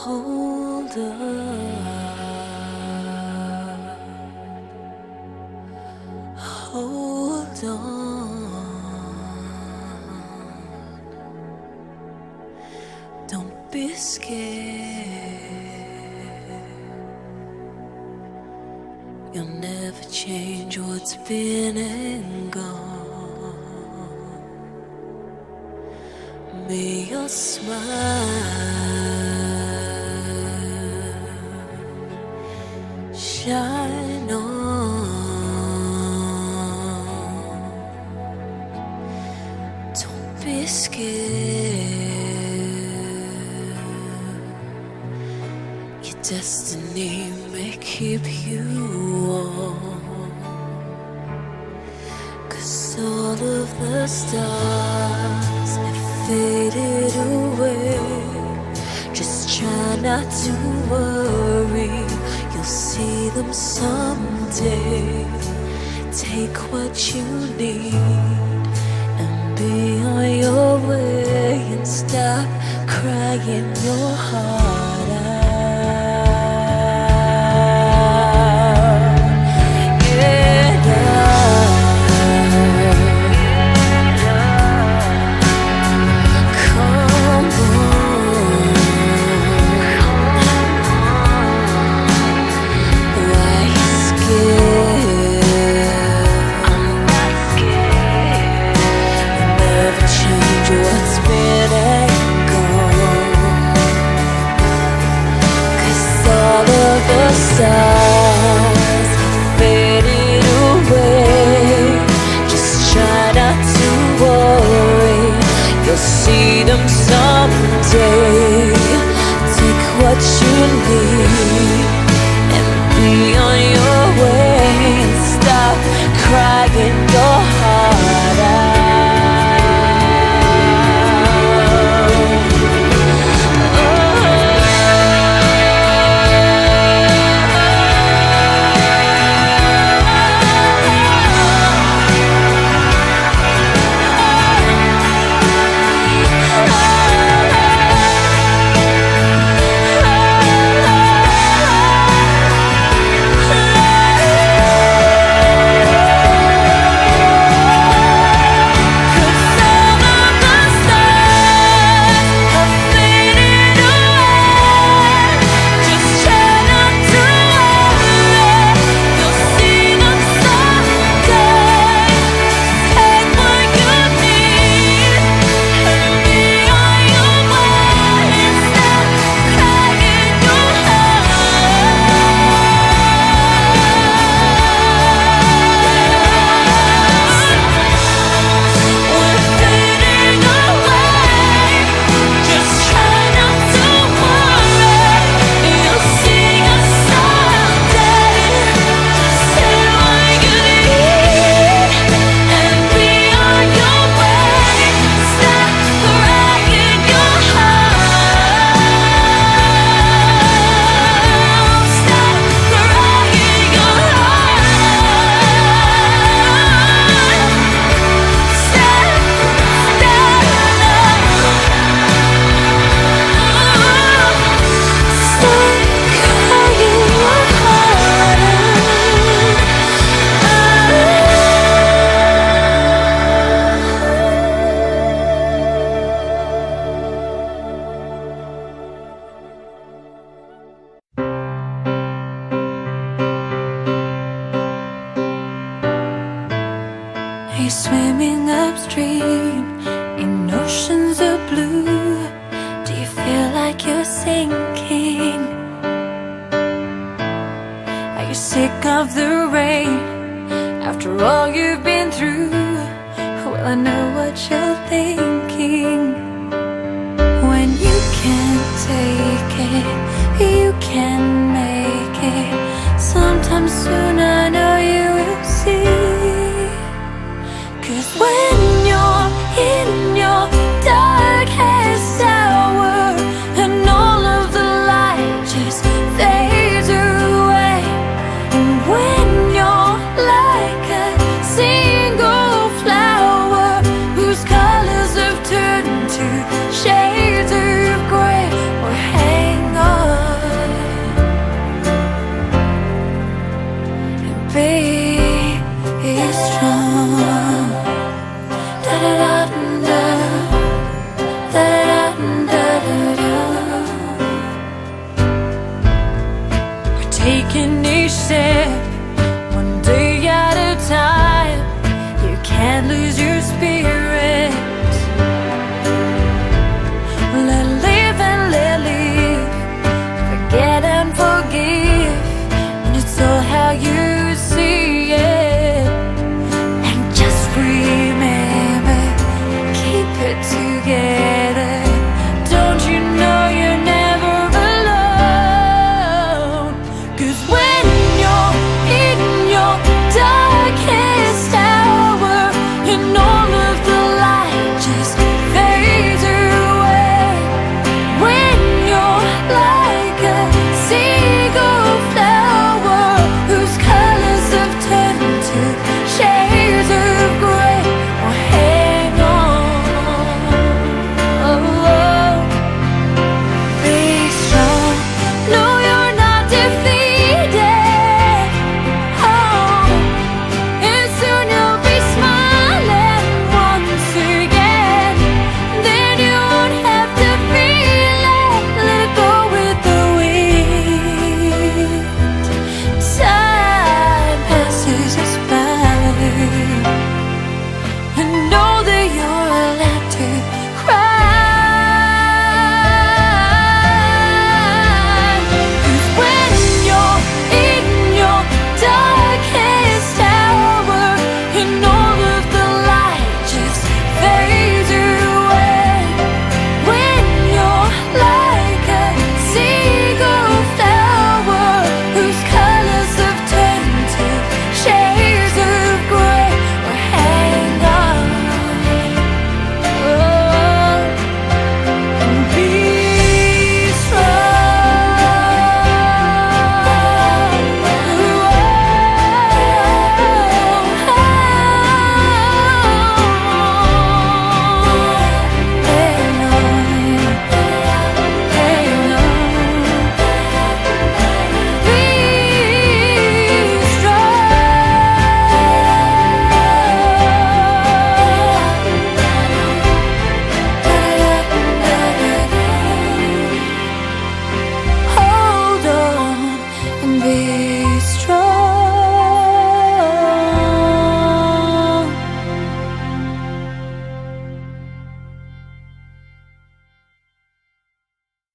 Hold on, don't be scared. You'll never change what's been and gone. May your smile shine on. Don't be scared. Your destiny may keep you warm, 'cause all of the stars have faded away. Just try not to worry, you'll see them someday. Take what you need and be on your way, and stop crying your heart out. Yeah, come on. Why you scared? I'm not scared. You'll never change what's been and gone, 'cause all of the stars faded away. Just try not to worry, you'll see them someday. Take what you need and be on your way, and stop crying your heart out. You're swimming upstream in oceans of blue. Do you feel like you're sinking? Are you sick of the rain after all you've been through? Well, I know what you're thinking. When you can't take it, you can make it. Sometimes sooner